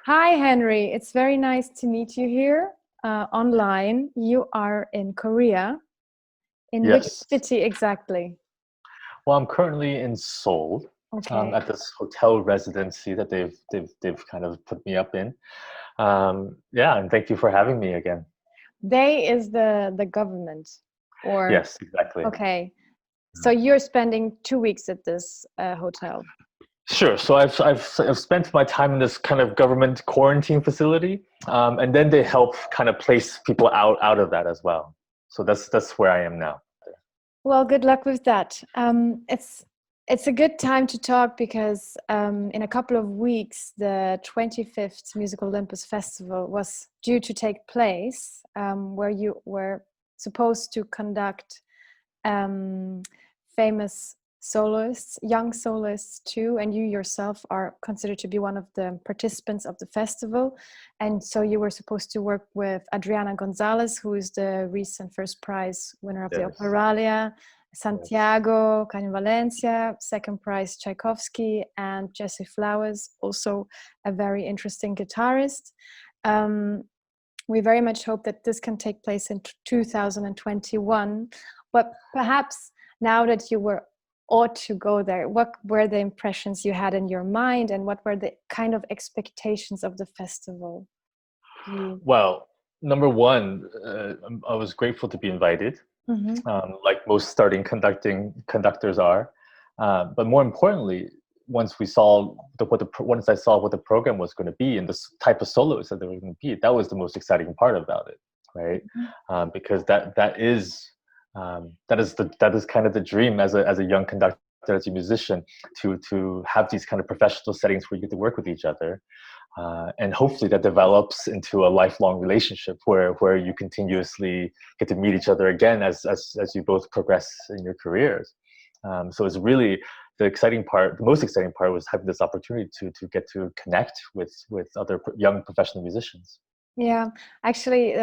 Hi, Henry. It's very nice to meet you here online. You are in Korea. In which Yes. city exactly? Well, I'm currently in Seoul, Okay. at this hotel residency that they've kind of put me up in. Yeah, and thank you for having me again. They is the government, or Yes, exactly. okay. So you're spending 2 weeks at this hotel. Sure. So I've spent my time in this kind of government quarantine facility, and then they help kind of place people out of that as well. So that's where I am now. Well, good luck with that. It's a good time to talk because in a couple of weeks, the 25th Musical Olympus Festival was due to take place, where you were supposed to conduct famous soloists, young soloists too, and you yourself are considered to be one of the participants of the festival. And so you were supposed to work with Adriana Gonzalez, who is the recent first prize winner of the Yes. Operalia, Yes. Santiago Caño Valencia, second prize Tchaikovsky, and Jesse Flowers, also a very interesting guitarist. We very much hope that this can take place in 2021, but perhaps now that you were ought to go there, what were the impressions you had in your mind, and what were the kind of expectations of the festival? Well, number one, I was grateful to be invited, Mm-hmm. like most starting conductors are. But more importantly, once I saw what the program was going to be and the type of soloists that there were going to be, that was the most exciting part about it, right? Because that is kind of the dream as a young conductor, as a musician, to have these kind of professional settings where you get to work with each other. And hopefully that develops into a lifelong relationship where you continuously get to meet each other again as you both progress in your careers. So it's really the most exciting part was having this opportunity to get to connect with other young professional musicians. Yeah, actually,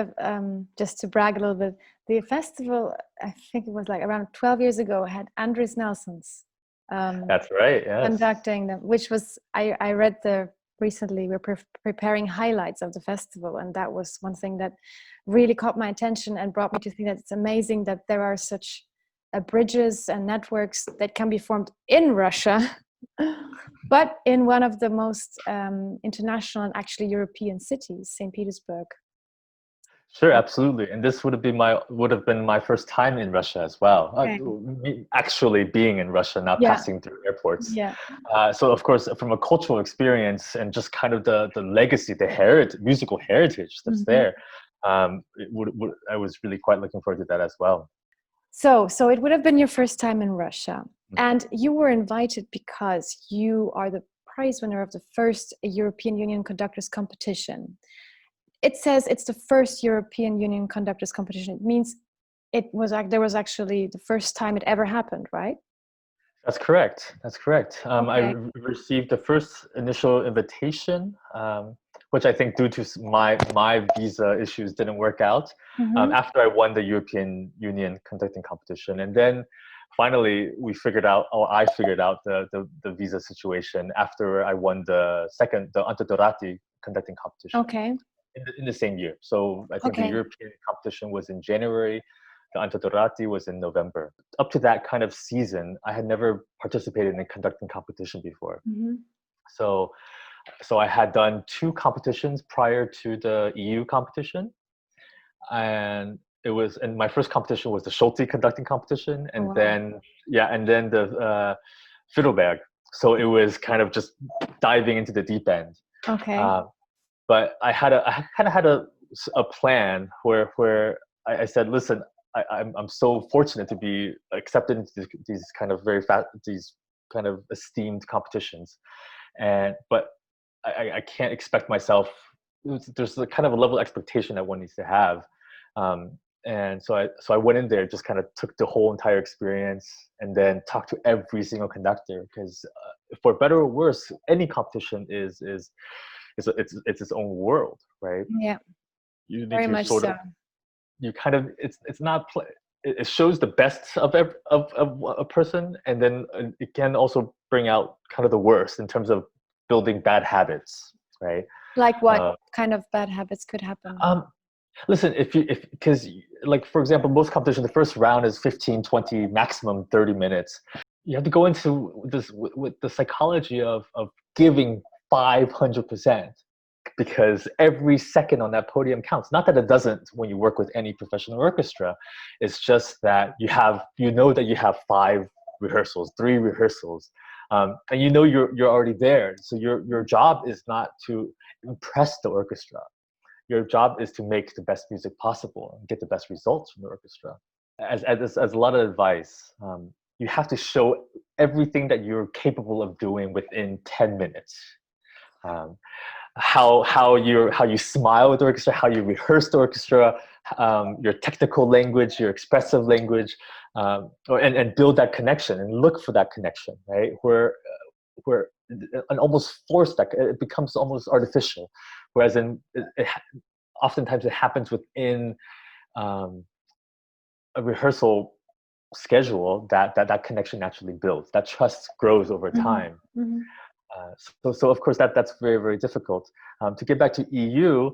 just to brag a little bit, the festival, I think it was like around 12 years ago, had Andres Nelson's That's right. Yes. conducting them, which was, I read recently, we're preparing highlights of the festival, and that was one thing that really caught my attention and brought me to think that it's amazing that there are such bridges and networks that can be formed in Russia, but in one of the most international and actually European cities, St. Petersburg. Sure, absolutely. And this would have been my first time in Russia as well. Okay. Me actually being in Russia, not Yeah. passing through airports. Yeah. So of course, from a cultural experience and just kind of the legacy, musical heritage that's there, I was really quite looking forward to that as well. So it would have been your first time in Russia, and you were invited because you are the prize winner of the first European Union Conductors Competition. It says it's the first European Union Conductors Competition. It means there was actually the first time it ever happened, right? That's correct. That's correct. Okay. Received the first initial invitation, which I think due to my visa issues didn't work out after I won the European Union conducting competition. And then finally I figured out the visa situation after I won the Antal Dorati conducting competition. Okay. In the same year. So I think the Okay. European competition was in January. The Antal Dorati was in November. Up to that kind of season, I had never participated in a conducting competition before. So I had done 2 competitions prior to the EU competition, and my first competition was the Schulte conducting competition, and then the Fiddleberg. So it was kind of just diving into the deep end. Okay. But I kind of had a plan where I said, listen, I'm so fortunate to be accepted into these kind of these kind of esteemed competitions, but I can't expect myself. There's a kind of a level of expectation that one needs to have, and so I went in there, just kind of took the whole entire experience, and then talked to every single conductor, because for better or worse, any competition is it's its own world, right? Yeah. You need Very to much sort so. of it's not it shows the best of a person, and then it can also bring out kind of the worst in terms of building bad habits, right? Like what kind of bad habits could happen? Listen, because like, for example, most competition, the first round is 15, 20, maximum 30 minutes. You have to go into this with the psychology of giving 500%, because every second on that podium counts. Not that it doesn't when you work with any professional orchestra. It's just that you know that you have 5 rehearsals, 3 rehearsals, and you know you're already there. So your job is not to impress the orchestra. Your job is to make the best music possible and get the best results from the orchestra. As a lot of advice, you have to show everything that you're capable of doing within 10 minutes. How you smile with the orchestra, how you rehearse the orchestra, your technical language, your expressive language, and build that connection and look for that connection, right? Where and almost force that, it becomes almost artificial. Whereas oftentimes it happens within a rehearsal schedule that connection naturally builds. That trust grows over time. So of course that's very, very difficult. To get back to EU,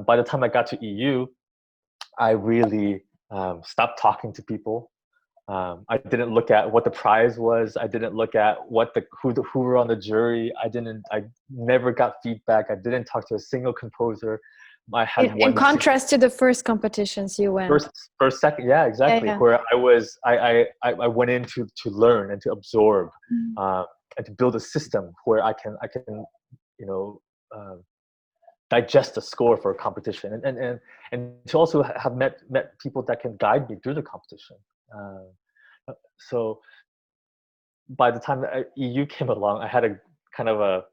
by the time I got to EU, I really stopped talking to people. I didn't look at what the prize was. I didn't look at who were on the jury. I never got feedback. I didn't talk to a single composer. I had in contrast to the first competitions you went. First, second, yeah, exactly. Yeah. Where I went in to learn and to absorb, and to build a system where I can digest a score for a competition, and to also have met people that can guide me through the competition. So by the time the EU came along, I had a kind of a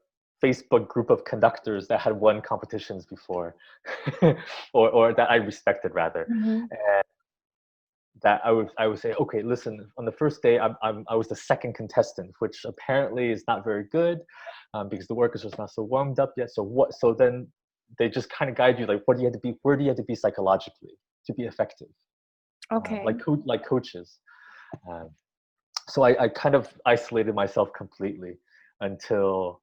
Facebook group of conductors that had won competitions before, or that I respected rather, and that I would say, okay, listen, on the first day I was the second contestant, which apparently is not very good, because the orchestra's not so warmed up yet. So then they just kind of guide you, like, where do you have to be psychologically to be effective? Okay. Like coaches. So I kind of isolated myself completely until,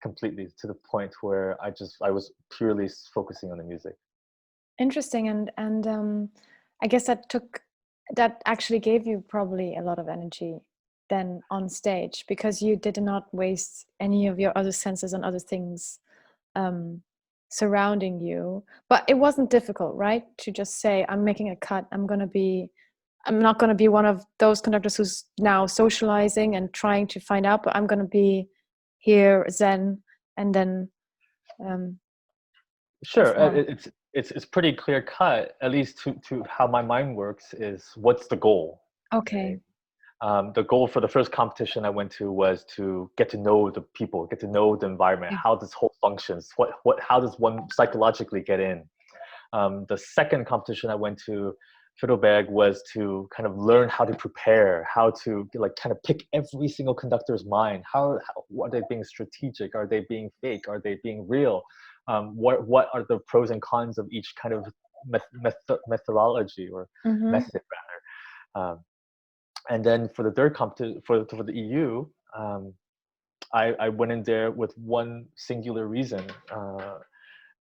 completely, to the point where I was purely focusing on the music. Interesting. And I guess that actually gave you probably a lot of energy then on stage, because you did not waste any of your other senses on other things surrounding you. But it wasn't difficult, right? To just say, I'm making a cut. I'm not going to be one of those conductors who's now socializing and trying to find out, but I'm going to be here, zen, and then sure. It's pretty clear cut, at least to how my mind works, is what's the goal. Okay. The goal for the first competition I went to was to get to know the people, get to know the environment, how this whole functions, how does one psychologically get in. The second competition I went to, Fiddleberg, was to kind of learn how to prepare, how to kind of pick every single conductor's mind. How are they being strategic? Are they being fake? Are they being real? What are the pros and cons of each kind of methodology or method rather? And then for the third competition, for the EU, I went in there with one singular reason.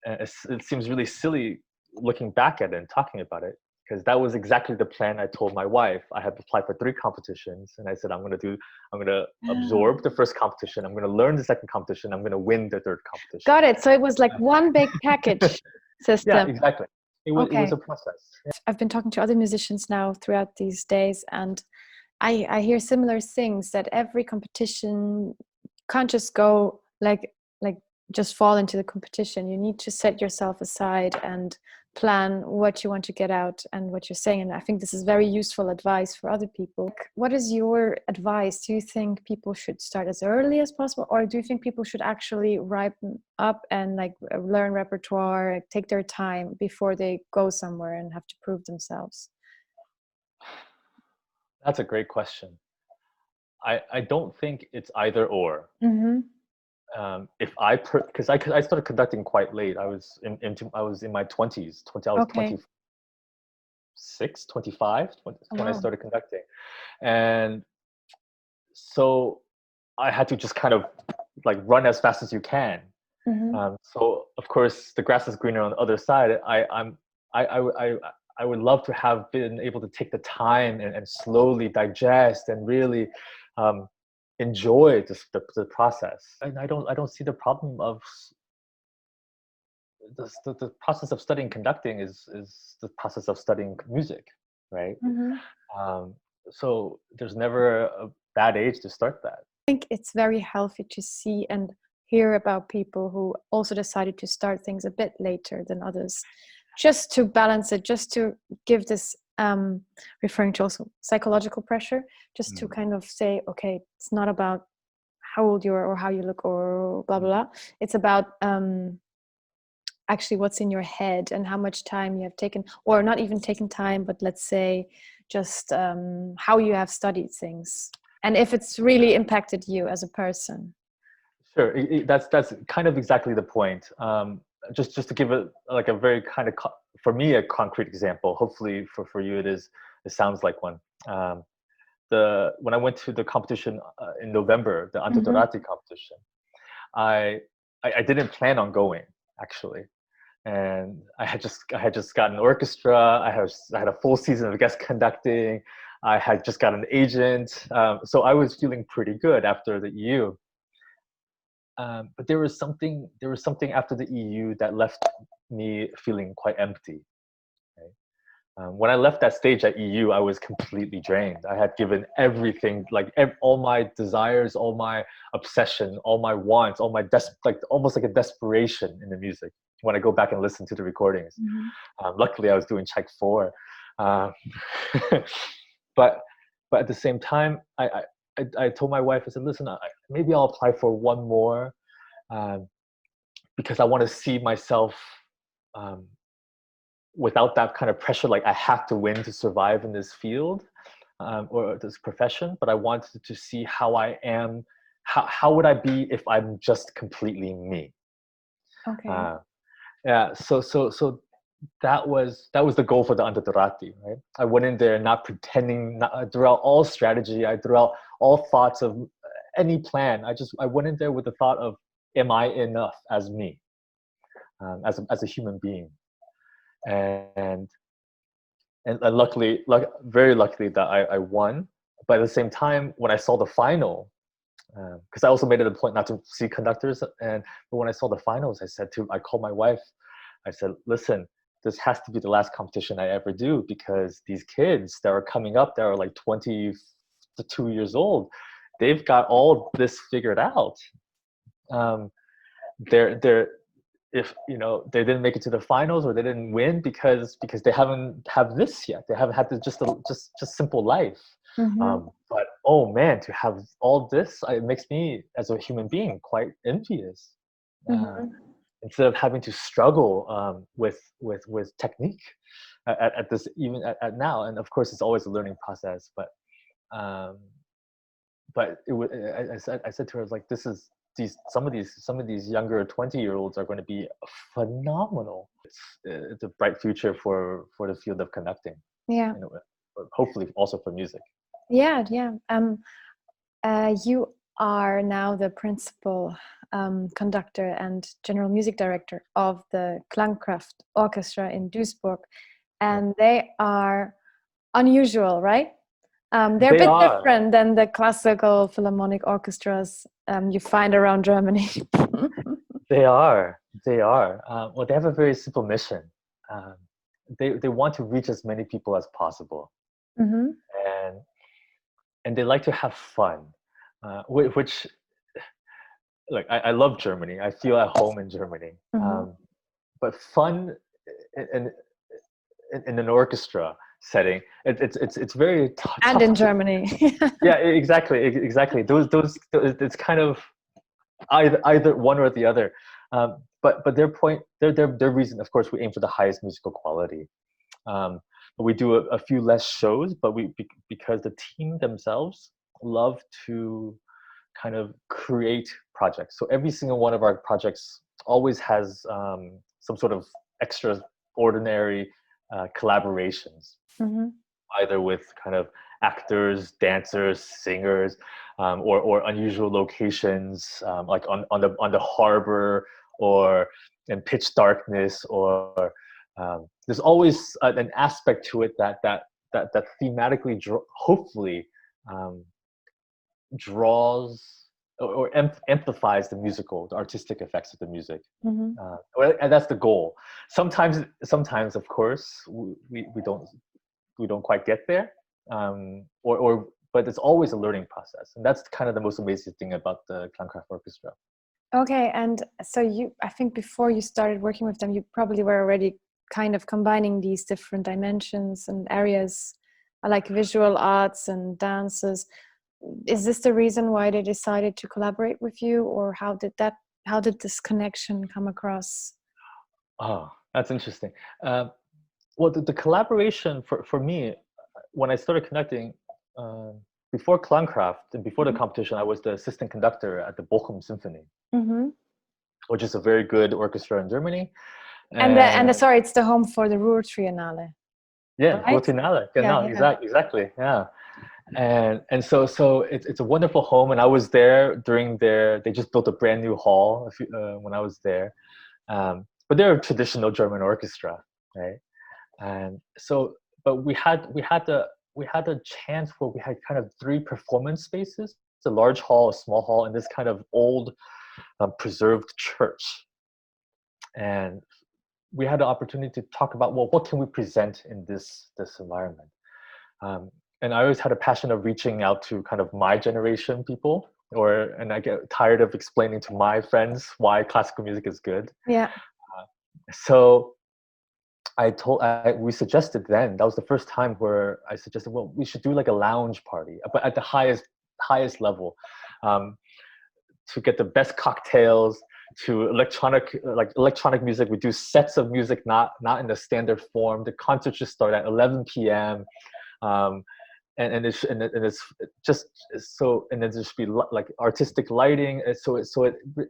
And it seems really silly looking back at it and talking about it, because that was exactly the plan I told my wife. I had applied for 3 competitions, and I said, I'm going to absorb the first competition. I'm going to learn the second competition. I'm going to win the third competition. Got it. So it was like one big package system. Yeah, exactly. It was a process. Yeah. I've been talking to other musicians now throughout these days, and I hear similar things, that every competition can't just go like just fall into the competition. You need to set yourself aside and plan what you want to get out and what you're saying. And I think this is very useful advice for other people. What is your advice? Do you think people should start as early as possible, or do you think people should actually ripen up and learn repertoire, take their time before they go somewhere and have to prove themselves? That's a great question. I don't think it's either or. Because I started conducting quite late. I was in my 20s. I was 26, 25 when I started conducting, and so I had to just kind of run as fast as you can. So of course the grass is greener on the other side. I would love to have been able to take the time and slowly digest and really enjoy the process. And I don't see the problem of the process of studying conducting is the process of studying music, right? So there's never a bad age to start that. I think it's very healthy to see and hear about people who also decided to start things a bit later than others, just to balance it, just to give this referring to also psychological pressure, just to kind of say, okay, it's not about how old you are or how you look or blah blah blah. It's about actually what's in your head and how much time you have taken, or not even taken time, but let's say just how you have studied things and if it's really impacted you as a person. Sure, that's kind of exactly the point. Just to give it like a very kind of for me a concrete example. Hopefully for you it sounds like one. When I went to the competition in November, the Antal Dorati competition, I didn't plan on going actually, and I had just got an orchestra. I had a full season of guest conducting. I had just got an agent, so I was feeling pretty good after the EU. But there was something after the EU that left me feeling quite empty. Right? When I left that stage at EU, I was completely drained. I had given everything, like all my desires, all my obsession, all my wants, all my almost like a desperation in the music. When I go back and listen to the recordings, luckily I was doing Check 4, but at the same time, I told my wife, I said, listen, maybe I'll apply for one more because I want to see myself without that kind of pressure, like I have to win to survive in this field or this profession, but I wanted to see how I am, how would I be if I'm just completely me. Okay. Yeah, so that was the goal for the Antal Dorati, right? I went in there not pretending, I threw out all strategy, I threw out all thoughts of any plan. I went in there with the thought of, am I enough as me, as a human being? And luckily, very luckily that I won. But at the same time, when I saw the final, because I also made it a point not to see conductors, but when I saw the finals, I called my wife. I said, listen, this has to be the last competition I ever do, because these kids that are coming up that are like 22 years old, they've got all this figured out. If they didn't make it to the finals or they didn't win because they haven't have this yet. They haven't had just simple life. But oh man, to have all this, it makes me as a human being quite envious. Instead of having to struggle with technique at this, even at now, and of course it's always a learning process. But I said to her, I was like, some of these younger 20-year-olds are going to be phenomenal. It's a bright future for the field of conducting. Yeah. Hopefully also for music. Yeah. You are now the principal conductor and general music director of the Klangkraft Orchestra in Duisburg, and they are unusual, right? They're a bit different than the classical philharmonic orchestras you find around Germany. They are. Well, they have a very simple mission. They want to reach as many people as possible, and they like to have fun, which like I love Germany. I feel at home in Germany, but fun in an orchestra setting, it's very tough. And in Germany. Yeah, exactly. Those it's kind of either one or the other. But their reason, of course, we aim for the highest musical quality. But we do a few less shows, but because the team themselves love to kind of create projects. So every single one of our projects always has some sort of extraordinary collaborations, either with kind of actors, dancers, singers, or unusual locations, like on the harbor, or in pitch darkness, or there's always an aspect to it that thematically hopefully draws or amplifies the artistic effects of the music. And that's the goal. Sometimes of course we don't quite get there, but it's always a learning process, and that's kind of the most amazing thing about the Klangkraft Orchestra. Okay, and so I think before you started working with them, you probably were already kind of combining these different dimensions and areas, like visual arts and dances. Is this the reason why they decided to collaborate with you, or how did this connection come across? Oh, that's interesting. Well, the collaboration for me, when I started conducting, before Klangkraft and before the competition, I was the assistant conductor at the Bochum Symphony, which is a very good orchestra in Germany. And sorry, it's the home for the Ruhr Triennale. Yeah, right? Ruhr Triennale, genau, Yeah. exactly, yeah. And so it's a wonderful home, and I was there during they just built a brand new hall when I was there, but they're a traditional German orchestra, right? And so, but we had a chance where we had kind of 3 performance spaces: a large hall, a small hall, and this kind of old preserved church. And we had the opportunity to talk about, well, what can we present in this environment? And I always had a passion of reaching out to kind of my generation people, and I get tired of explaining to my friends why classical music is good. Yeah. So we suggested then, that was the first time where I suggested, well, we should do like a lounge party, but at the highest level, to get the best cocktails, to electronic music. We do sets of music, not in the standard form. The concert should start at 11 p.m. And it's just so, and then there should be like artistic lighting. And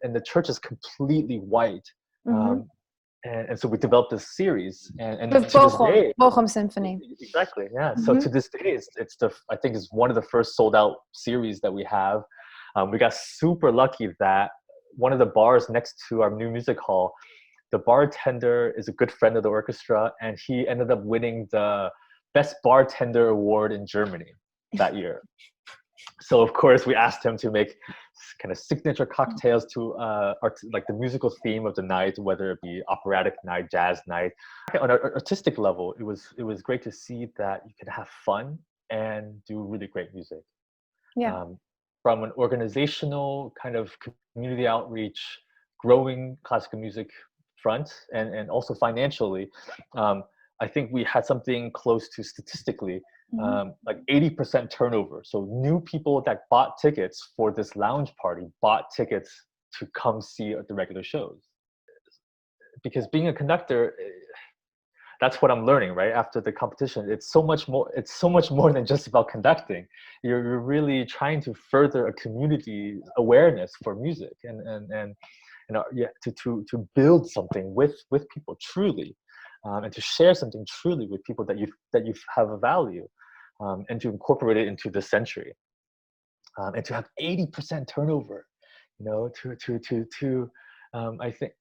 and the church is completely white. And so we developed this series, and With to this day, Bochum Symphony. Exactly, yeah. So to this day, I think it's one of the first sold out series that we have. We got super lucky that one of the bars next to our new music hall, the bartender is a good friend of the orchestra, and he ended up winning the Best Bartender Award in Germany that year. So of course we asked him to make kind of signature cocktails to like the musical theme of the night, whether it be operatic night, jazz night. On an artistic level, it was great to see that you can have fun and do really great music. Yeah. From an organizational kind of community outreach, growing classical music front, and also financially, I think we had something close to statistically like 80% turnover. So new people that bought tickets for this lounge party bought tickets to come see the regular shows. Because being a conductor, that's what I'm learning, right? After the competition, it's so much more than just about conducting. You're really trying to further a community awareness for music, and to build something with people truly, and to share something truly with people that you have a value, and to incorporate it into the century, and to have 80% turnover, I think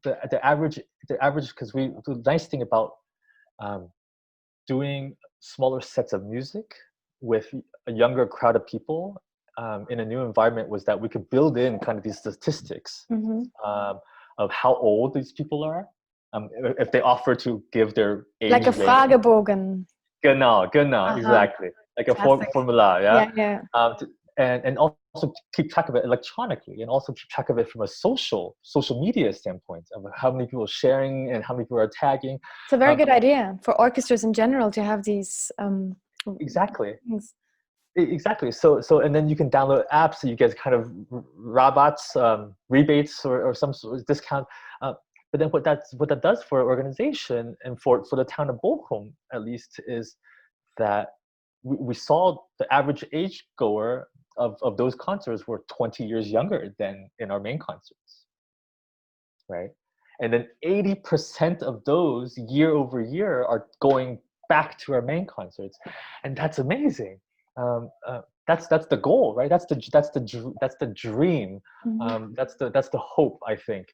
the average, because the nice thing about doing smaller sets of music with a younger crowd of people in a new environment was that we could build in kind of these statistics of how old these people are, if they offer to give their age, like a range. Fragebogen. Genau, exactly, like a formula, yeah. And also keep track of it electronically, and also keep track of it from a social media standpoint of how many people are sharing and how many people are tagging. It's a very good idea for orchestras in general to have these exactly things. Exactly. So and then you can download apps, so you get kind of robots, rebates or some sort of discount. But then what that does for an organization and for the town of Bochum, at least, is that we saw the average age goer of those concerts were 20 years younger than in our main concerts, right? And then 80% of those year over year are going back to our main concerts, and that's amazing. that's the goal, right? That's the dream. That's the hope, I think.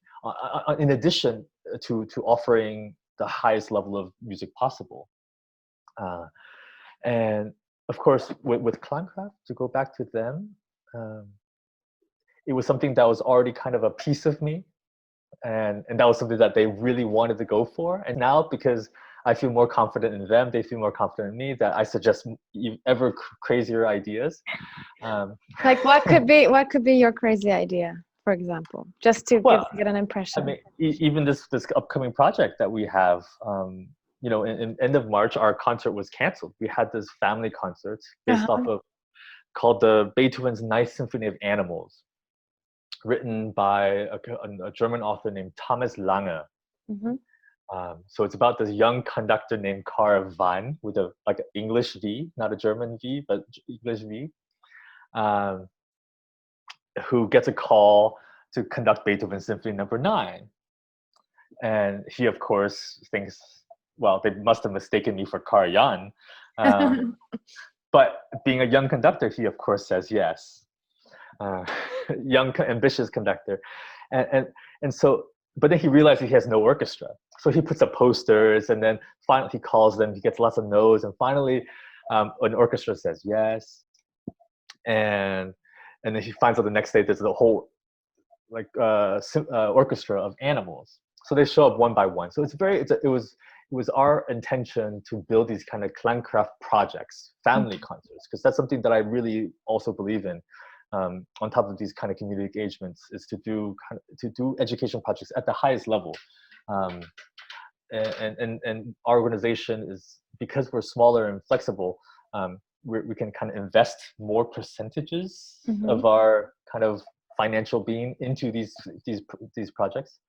In addition to offering the highest level of music possible, and of course with Klangkraft, to go back to them, it was something that was already kind of a piece of me, and that was something that they really wanted to go for. And now, because I feel more confident in them, they feel more confident in me, that I suggest ever crazier ideas. Like what could be your crazy idea, for example, just to get an impression? I mean, even this upcoming project that we have, in end of March, our concert was canceled. We had this family concert based off of, called the Beethoven's Ninth Symphony of Animals, written by a German author named Thomas Lange. So it's about this young conductor named Karl Van, with an English V, not a German V, but English V, who gets a call to conduct Beethoven's Symphony No. 9. And he, of course, thinks, well, they must have mistaken me for Karl Jan. But being a young conductor, he, of course, says yes. Young, ambitious conductor. And so, but then he realizes he has no orchestra. So he puts up posters, and then finally he calls them, he gets lots of no's, and finally an orchestra says yes. And then he finds out the next day there's the whole orchestra of animals. So they show up one by one. So it was our intention to build these kind of Klangkraft projects, family concerts, because that's something that I really also believe in. On top of these kind of community engagements, is to do education projects at the highest level. And our organization is, because we're smaller and flexible, we can kind of invest more percentages of our kind of financial being into these projects.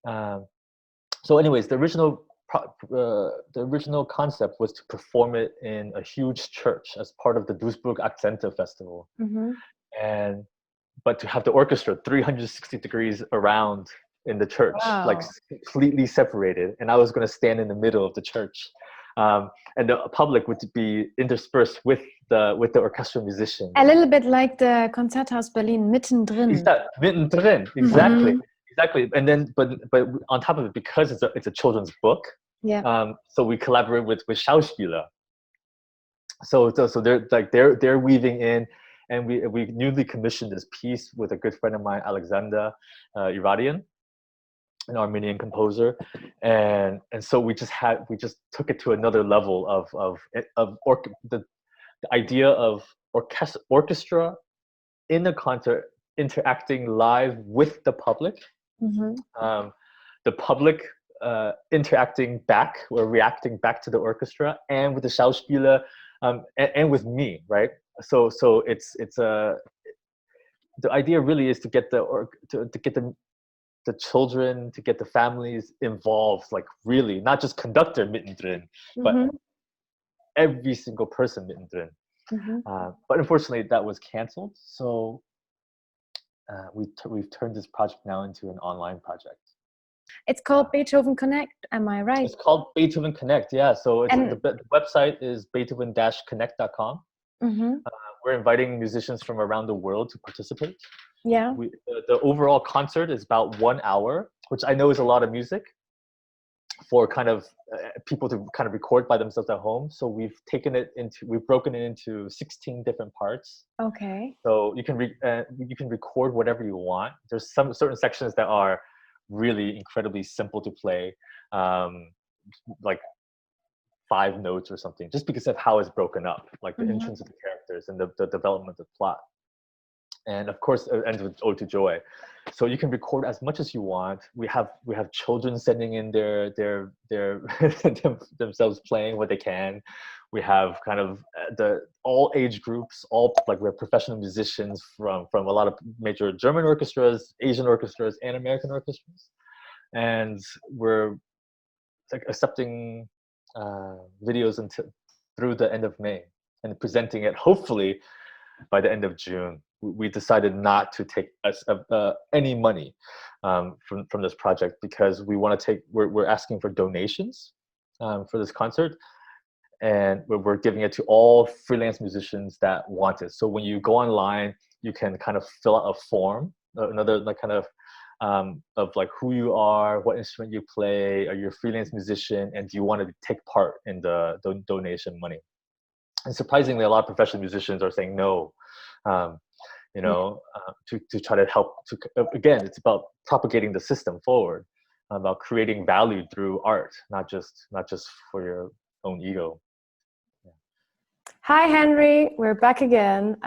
So anyways, the original concept was to perform it in a huge church as part of the Duisburg acclaimed Festival. But to have the orchestra 360 degrees around in the church, like completely separated, and I was going to stand in the middle of the church, and the public would be interspersed with the orchestral musicians. A little bit like the Konzerthaus Berlin, mittendrin. Mittendrin, exactly. And then, but on top of it, because it's a children's book, so we collaborate with Schauspieler. So they're weaving in. And we newly commissioned this piece with a good friend of mine, Alexander Iradian, an Armenian composer, and so we just took it to another level of the idea of orchestra in a concert interacting live with the public, the public interacting back or reacting back to the orchestra, and with the Schauspieler, and with me, right? So it's the idea really is to get the children, to get the families involved, like really, not just conductor mittendrin, but every single person mittendrin. But unfortunately, that was canceled. So we've turned this project now into an online project. It's called Beethoven Connect, am I right? It's called Beethoven Connect, yeah. So the website is beethoven-connect.com. We're inviting musicians from around the world to participate. Yeah. The overall concert is about 1 hour, which I know is a lot of music for kind of people to kind of record by themselves at home. So we've broken it into 16 different parts. Okay. So you can record whatever you want. There's some certain sections that are really incredibly simple to play, like 5 notes or something, just because of how it's broken up, like the entrance of the characters and the development of the plot. And of course, it ends with Ode to Joy. So you can record as much as you want. We have children sending in their themselves playing what they can. We have kind of all age groups, we have professional musicians from a lot of major German orchestras, Asian orchestras, and American orchestras. And we're accepting videos through the end of May and presenting it hopefully by the end of June. We decided not to take any money from this project because we want to we're asking for donations for this concert, and we're giving it to all freelance musicians that want it. So when you go online, you can kind of fill out a form, another like kind of like who you are, what instrument you play, are you a freelance musician, and do you want to take part in the donation money? And surprisingly, a lot of professional musicians are saying no. To try to help. Again, it's about propagating the system forward, about creating value through art, not just for your own ego. Yeah. Hi, Henry. We're back again.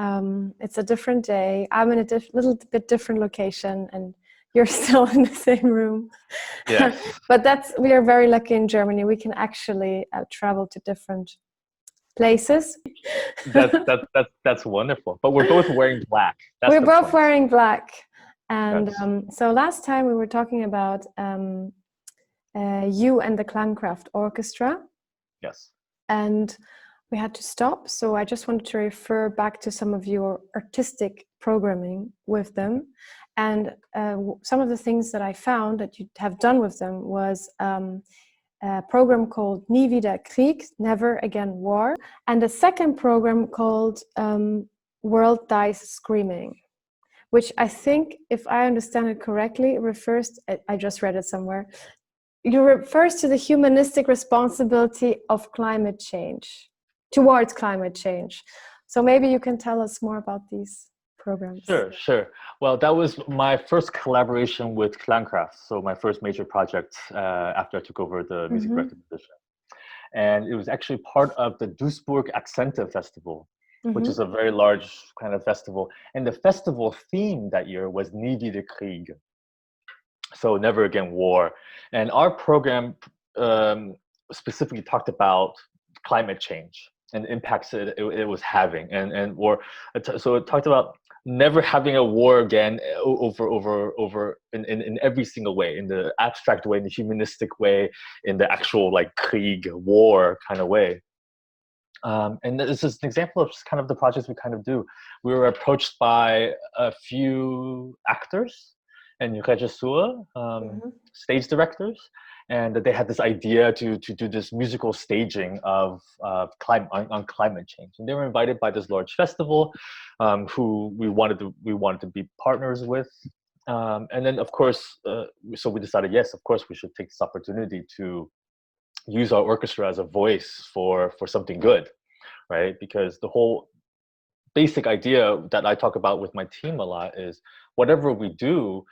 It's a different day. I'm in a little bit different location, and you're still in the same room. Yes. But we are very lucky in Germany. We can actually travel to different places. That's wonderful. But we're both wearing black. We're both wearing black. And so last time we were talking about you and the Klangkraft Orchestra. Yes. And we had to stop. So I just wanted to refer back to some of your artistic programming with them. And some of the things that I found that you have done with them was a program called Nie wieder Krieg, Never Again War, and a second program called World Dies Screaming, which I think, if I understand it correctly, I just read it somewhere, it refers to the humanistic responsibility of climate change, towards climate change. So maybe you can tell us more about these programs. Sure. Well, that was my first collaboration with Klangkraft, so my first major project after I took over the music director position. And it was actually part of the Duisburg Acclaimed Festival, which is a very large kind of festival. And the festival theme that year was Nie wieder Krieg, so never again war. And our program specifically talked about climate change and the impacts it was having, and war. So it talked about never having a war again over in every single way, in the abstract way, in the humanistic way, in the actual like Krieg, war kind of way. And this is an example of just kind of the projects we kind of do. We were approached by a few actors and regisseurs, stage directors, and they had this idea to do this musical staging of climate change. And they were invited by this large festival, who we wanted to be partners with. And then, of course, so we decided, yes, of course, we should take this opportunity to use our orchestra as a voice for something good, right? Because the whole basic idea that I talk about with my team a lot is whatever we do,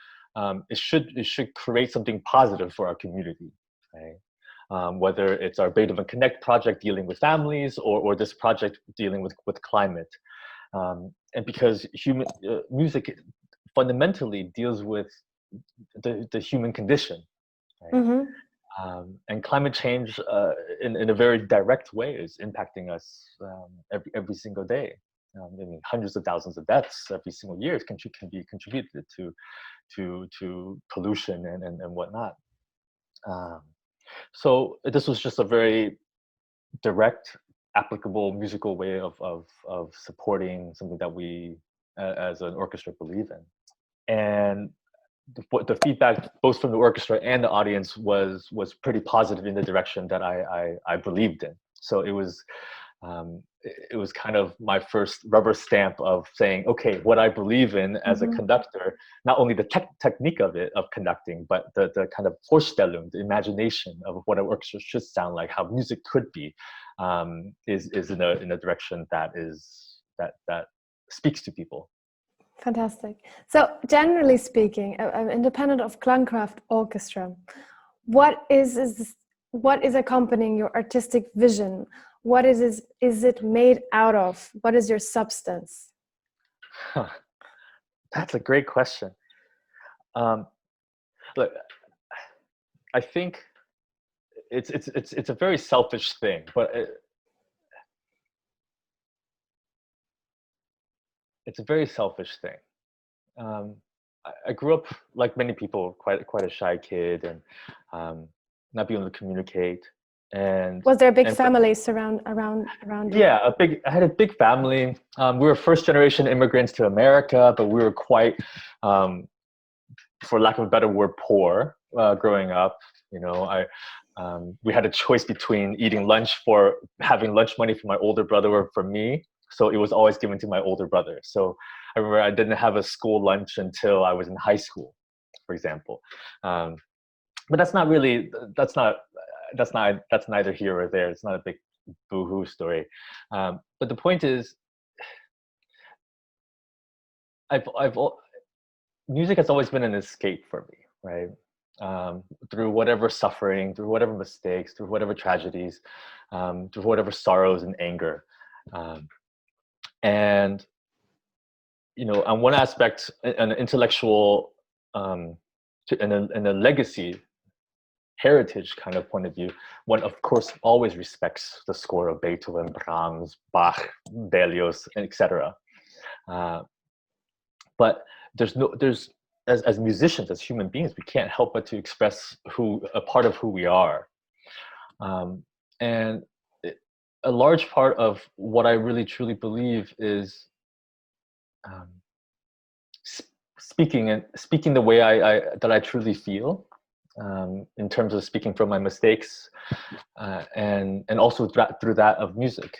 it should create something positive for our community, right? Whether it's our Beethoven Connect project dealing with families, or this project dealing with climate, and because music fundamentally deals with the human condition, right? And climate change, in a very direct way, is impacting us every single day. I mean, hundreds of thousands of deaths every single year can be contributed to pollution and whatnot. So this was just a very direct, applicable musical way of supporting something that we as an orchestra believe in. And the feedback both from the orchestra and the audience was pretty positive in the direction that I believed in. So it was kind of my first rubber stamp of saying, okay, what I believe in as a conductor, not only the technique of conducting, but the kind of Vorstellung, the imagination of what an orchestra should sound like, how music could be, is in a direction that speaks to people. Fantastic. So generally speaking, independent of Klangkraft Orchestra, what is accompanying your artistic vision? What is it made out of? What is your substance? That's a great question. Look, I think it's a very selfish thing, but it's a very selfish thing. I grew up, like many people, quite a shy kid, and not being able to communicate. And was there a big family around you? Yeah, I had a big family. We were first generation immigrants to America, but we were quite, for lack of a better word, poor growing up. You know, we had a choice between having lunch money for my older brother or for me. So it was always given to my older brother. So I remember I didn't have a school lunch until I was in high school, for example. But that's neither here or there. It's not a big boo-hoo story. But the point is, music has always been an escape for me, right? Through whatever suffering, through whatever mistakes, through whatever tragedies, through whatever sorrows and anger. And, on one aspect, an intellectual and a legacy heritage kind of point of view, one of course always respects the score of Beethoven, Brahms, Bach, Berlioz, etc. But as musicians, as human beings, we can't help but to express a part of who we are. And a large part of what I really truly believe is speaking the way that I truly feel, in terms of speaking from my mistakes, and also through that of music,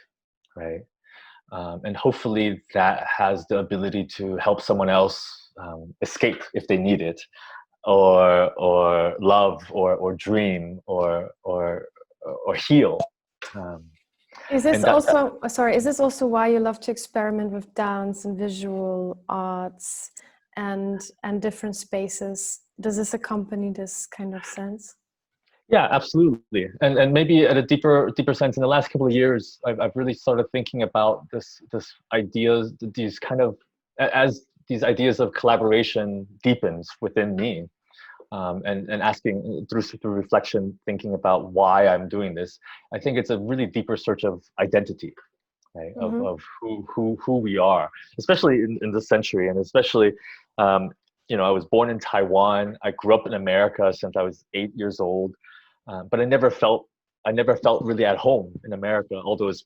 right? And hopefully that has the ability to help someone else escape if they need it, or love, or dream, or heal. Is this also why you love to experiment with dance and visual arts and different spaces? Does this accompany this kind of sense? Yeah, absolutely. And maybe at a deeper sense, in the last couple of years, I've really started thinking about this ideas, these kind of, as these ideas of collaboration deepens within me, and asking through reflection, thinking about why I'm doing this. I think it's a really deeper search of identity, right? Mm-hmm. Of who we are, especially in this century, and especially, I was born in Taiwan. I grew up in America since I was 8 years old. But I never felt really at home in America, although it's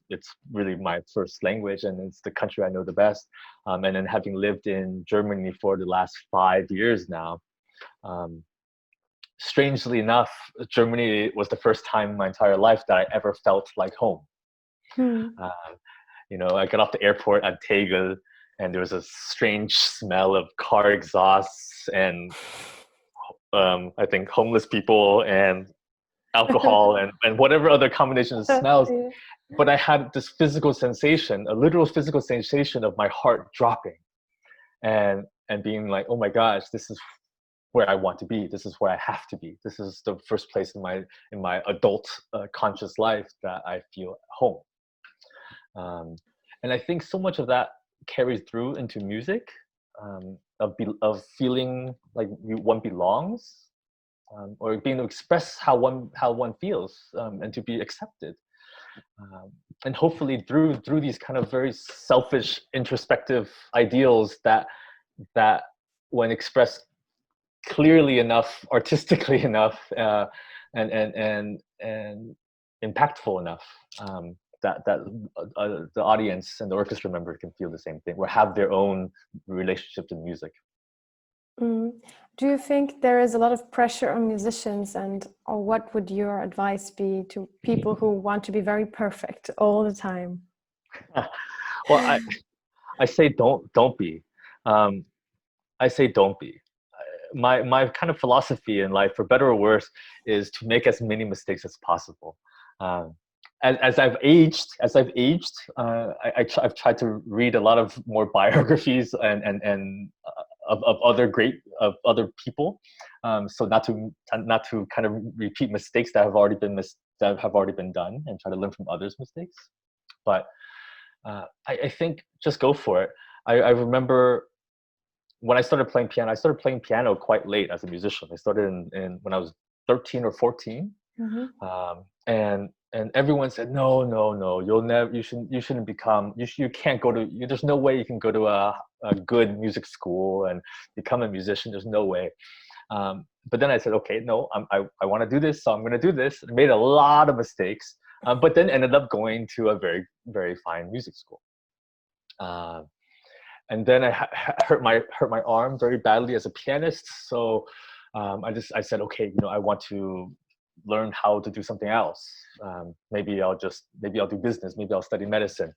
really my first language and it's the country I know the best. And then having lived in Germany for the last 5 years now, strangely enough, Germany was the first time in my entire life that I ever felt like home. I got off the airport at Tegel, and there was a strange smell of car exhausts and I think homeless people and alcohol and whatever other combination of smells. Yeah. But I had this physical sensation, a literal physical sensation of my heart dropping and being like, oh my gosh, this is where I want to be. This is where I have to be. This is the first place in my adult conscious life that I feel home. And I think so much of that carries through into music, of feeling like one belongs, or being able to express how one feels, and to be accepted, and hopefully through these kind of very selfish, introspective ideals that when expressed clearly enough, artistically enough, and impactful enough, that the audience and the orchestra member can feel the same thing, or have their own relationship to music. Do you think there is a lot of pressure on musicians, or what would your advice be to people who want to be very perfect all the time? Well, I say don't be. I say don't be. My kind of philosophy in life, for better or worse, is to make as many mistakes as possible. As I've aged, I've tried to read a lot of more biographies and of other people, so not to kind of repeat mistakes that have already been done, and try to learn from others' mistakes. But I think just go for it. I remember when I started playing piano quite late as a musician. I started in when I was 13 or 14. And everyone said, no, you shouldn't become, you can't go to, there's no way you can go to a good music school and become a musician. There's no way. But then I said, okay, no, I want to do this, so I'm going to do this. I made a lot of mistakes, but then ended up going to a very, very fine music school. And then I hurt my arm very badly as a pianist. So I said, okay, I want to learn how to do something else. Maybe I'll do business. Maybe I'll study medicine.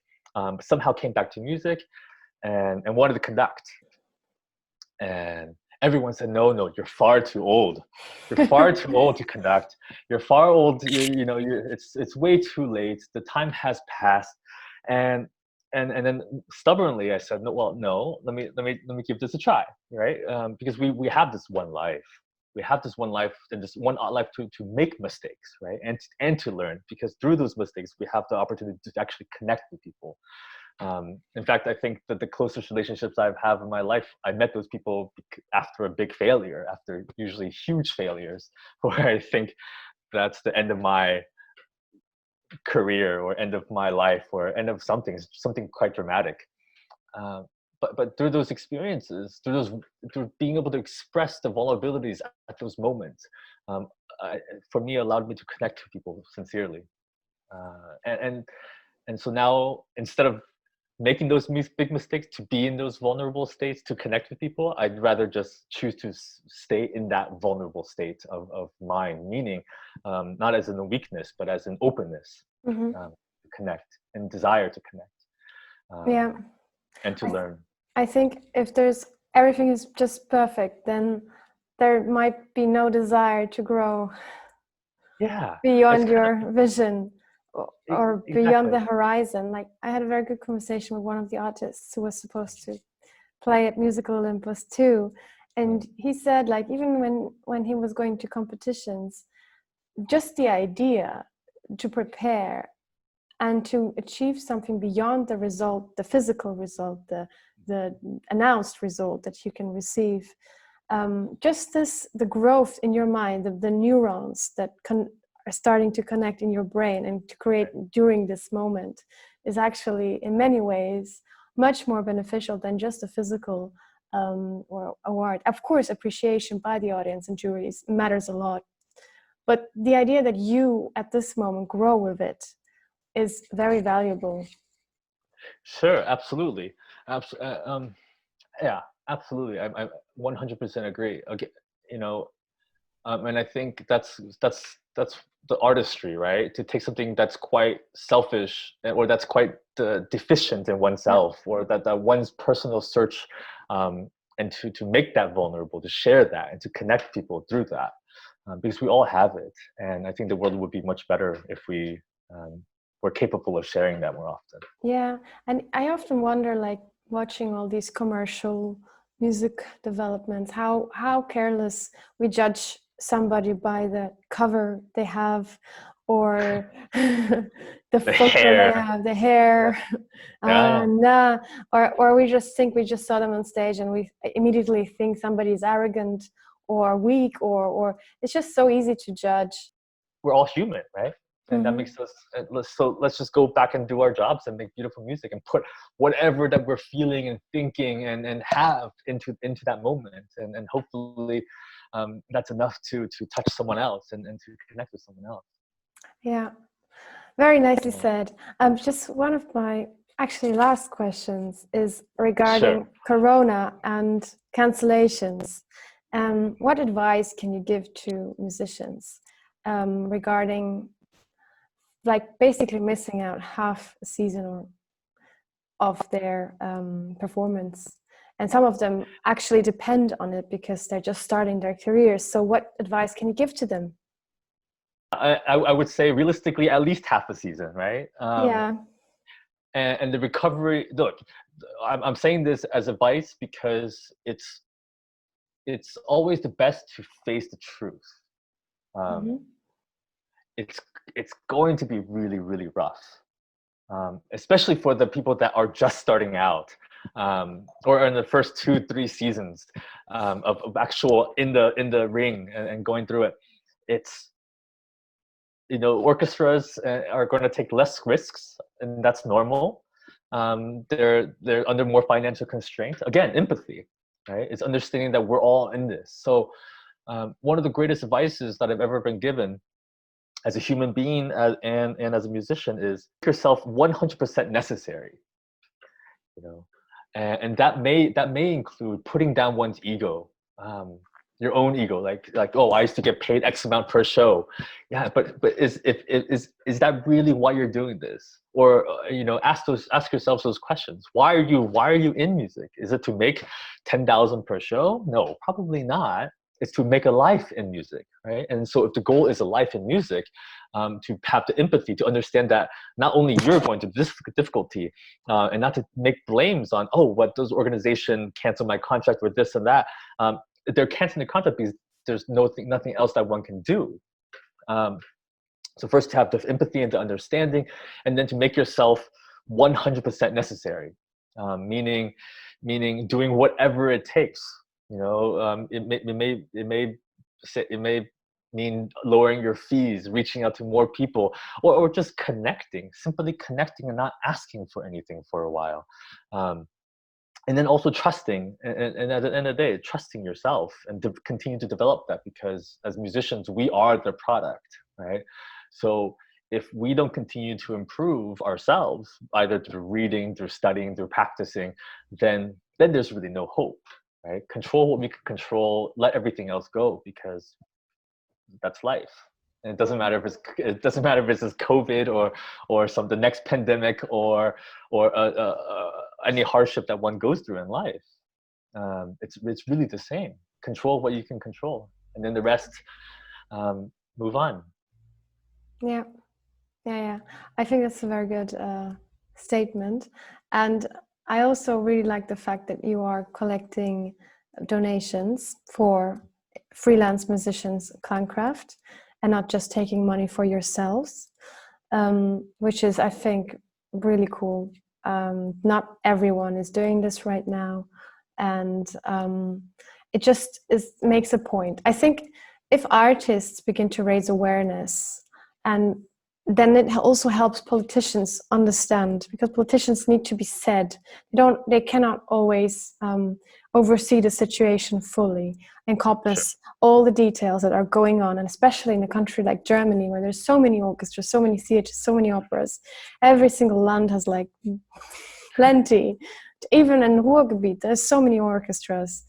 Somehow came back to music, and wanted to conduct. And everyone said, no, you're far too old. You're far too old to conduct. You're far old. It's way too late. The time has passed. And then stubbornly I said, no, let me give this a try, right? Because we have this one life. We have this one life, and this one life to make mistakes, right? And to learn, because through those mistakes we have the opportunity to actually connect with people. In fact, I think that the closest relationships I've had in my life, I met those people after a big failure, after usually huge failures, where I think that's the end of my career, or end of my life, or end of something quite dramatic. But through those experiences, through being able to express the vulnerabilities at those moments, for me, allowed me to connect to people sincerely. And so now, instead of making those big mistakes, to be in those vulnerable states to connect with people, I'd rather just choose to stay in that vulnerable state of mind, meaning not as in a weakness, but as an openness, to connect, and desire to connect, and to learn. I think if everything is just perfect, then there might be no desire to grow beyond your vision, or beyond the horizon. Like, I had a very good conversation with one of the artists who was supposed to play at Musical Olympus too, and he said, like, even when he was going to competitions, just the idea to prepare and to achieve something beyond the result, the physical result, the announced result that you can receive, the growth in your mind, the neurons that are starting to connect in your brain and to create during this moment, is actually in many ways much more beneficial than just a physical or award. Of course, appreciation by the audience and juries matters a lot, but the idea that you at this moment grow with it is very valuable. Sure, absolutely. Yeah, absolutely. I 100% agree. Okay, and I think that's the artistry, right? To take something that's quite selfish, or that's quite deficient in oneself, or that one's personal search, and to make that vulnerable, to share that, and to connect people through that, because we all have it. And I think the world would be much better if we were capable of sharing that more often. Yeah, and I often wonder, like, watching all these commercial music developments, how careless we judge somebody by the cover they have, or the photo hair. they have, the hair, or we just think we just saw them on stage and we immediately think somebody's arrogant or weak, or it's just so easy to judge. We're all human, right? And that makes us, let's just go back and do our jobs and make beautiful music and put whatever that we're feeling and thinking and have into that moment, and hopefully that's enough to touch someone else and to connect with someone else. Yeah, very nicely said. Just one of my actually last questions is regarding Corona and cancellations. What advice can you give to musicians regarding, like, basically missing out half a season of their performance? And some of them actually depend on it because they're just starting their careers. So what advice can you give to them? I would say, realistically, at least half a season, right? And the recovery, look, I'm saying this as advice because it's always the best to face the truth. It's going to be really, really rough, especially for the people that are just starting out, or in the first 2-3 seasons of actual in the ring and going through it. It's, orchestras are going to take less risks, and that's normal. They're under more financial constraints. Again, empathy, right? It's understanding that we're all in this. So one of the greatest advices that I've ever been given as a human being and as a musician is make yourself 100% necessary. And that may include putting down one's ego, your own ego, like, oh, I used to get paid X amount per show. Yeah, but is that really why you're doing this? Or ask yourselves those questions. Why are you in music? Is it to make 10,000 per show? No, probably not. It's to make a life in music, right? And so if the goal is a life in music, to have the empathy to understand that not only you're going through this difficulty, and not to make blames on, oh, what does organization cancel my contract with this and that. They're canceling the contract because there's nothing else that one can do. So first to have the empathy and the understanding, and then to make yourself 100% necessary, meaning doing whatever it takes. It may mean lowering your fees, reaching out to more people, or just simply connecting and not asking for anything for a while. And then also trusting, and at the end of the day, trusting yourself and to continue to develop that, because as musicians, we are the product, right? So if we don't continue to improve ourselves, either through reading, through studying, through practicing, then there's really no hope, right? Control what we can control, let everything else go, because that's life. And it doesn't matter if it's COVID or the next pandemic or any hardship that one goes through in life. It's really the same. Control what you can control, and then the rest, move on. Yeah. I think that's a very good statement. And I also really like the fact that you are collecting donations for freelance musicians Klangkraft, and not just taking money for yourselves, which is, I think, really cool. Not everyone is doing this right now, and it just makes a point. I think if artists begin to raise awareness, and then it also helps politicians understand, because politicians need to be said. They cannot always oversee the situation fully, encompass all the details that are going on, and especially in a country like Germany, where there's so many orchestras, so many theaters, so many operas. Every single land has like plenty. Even in Ruhrgebiet, there's so many orchestras.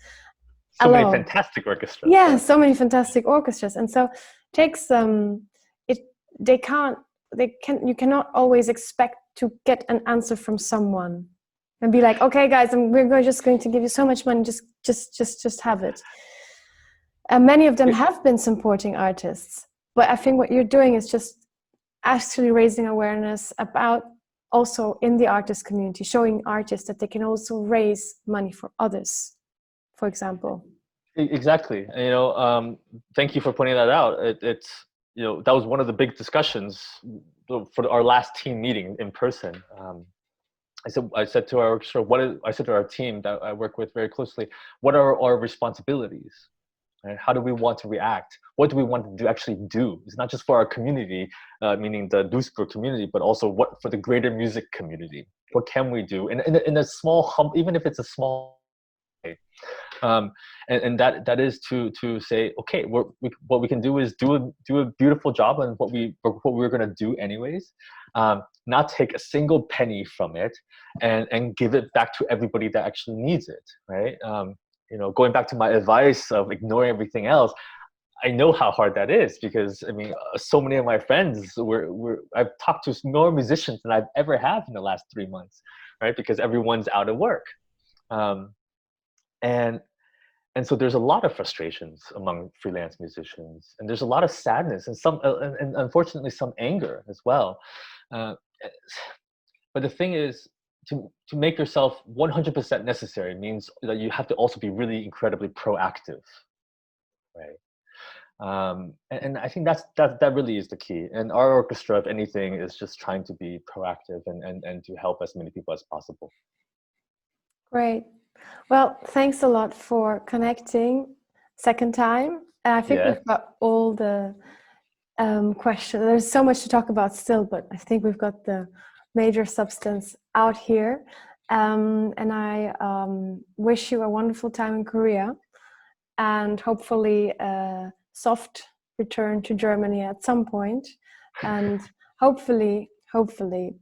So many fantastic orchestras. Yeah, so many fantastic orchestras. And so it takes you cannot always expect to get an answer from someone and be like, okay guys, we're just going to give you so much money, just have it. And many of them have been supporting artists, but I think what you're doing is just actually raising awareness about, also in the artist community, showing artists that they can also raise money for others, for example. Exactly. Thank you for pointing that out. It's that was one of the big discussions for our last team meeting in person. I said to our orchestra, I said to our team that I work with very closely, what are our responsibilities? Right? How do we want to react? What do we want to actually do? It's not just for our community, meaning the Duisburg community, but also for the greater music community. What can we do? In a small, even if it's a small way. And that is to say, okay, what we can do is do a beautiful job on what we're going to do anyways, not take a single penny from it, and give it back to everybody that actually needs it, right? Going back to my advice of ignoring everything else, I know how hard that is, because so many of my friends I've talked to more musicians than I've ever had in the last 3 months, right? Because everyone's out of work, and so there's a lot of frustrations among freelance musicians, and there's a lot of sadness, and and unfortunately some anger as well. But the thing is, to make yourself 100% necessary means that you have to also be really incredibly proactive, right? And I think that really is the key. And our orchestra, if anything, is just trying to be proactive and to help as many people as possible. Great. Well, thanks a lot for connecting second time. I think we've got all the questions. There's so much to talk about still, but I think we've got the major substance out here. And I wish you a wonderful time in Korea, and hopefully a soft return to Germany at some point. And hopefully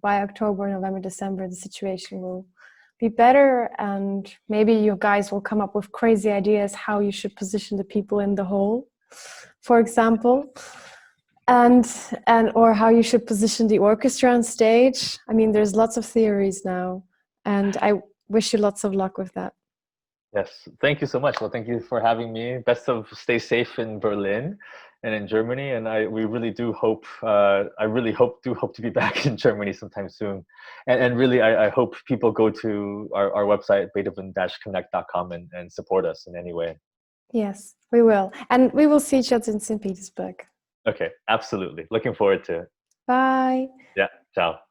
by October, November, December, the situation will be better, and maybe you guys will come up with crazy ideas how you should position the people in the hall, for example, and or how you should position the orchestra on stage. I mean, there's lots of theories now, and I wish you lots of luck with that. Yes, thank you so much. Well, thank you for having me. Best of stay safe in Berlin and in Germany. And we really do hope, I really hope to be back in Germany sometime soon. And really, I hope people go to our website, beethoven-connect.com, and support us in any way. Yes, we will. And we will see each other in St. Petersburg. Okay, absolutely. Looking forward to it. Bye. Yeah, ciao.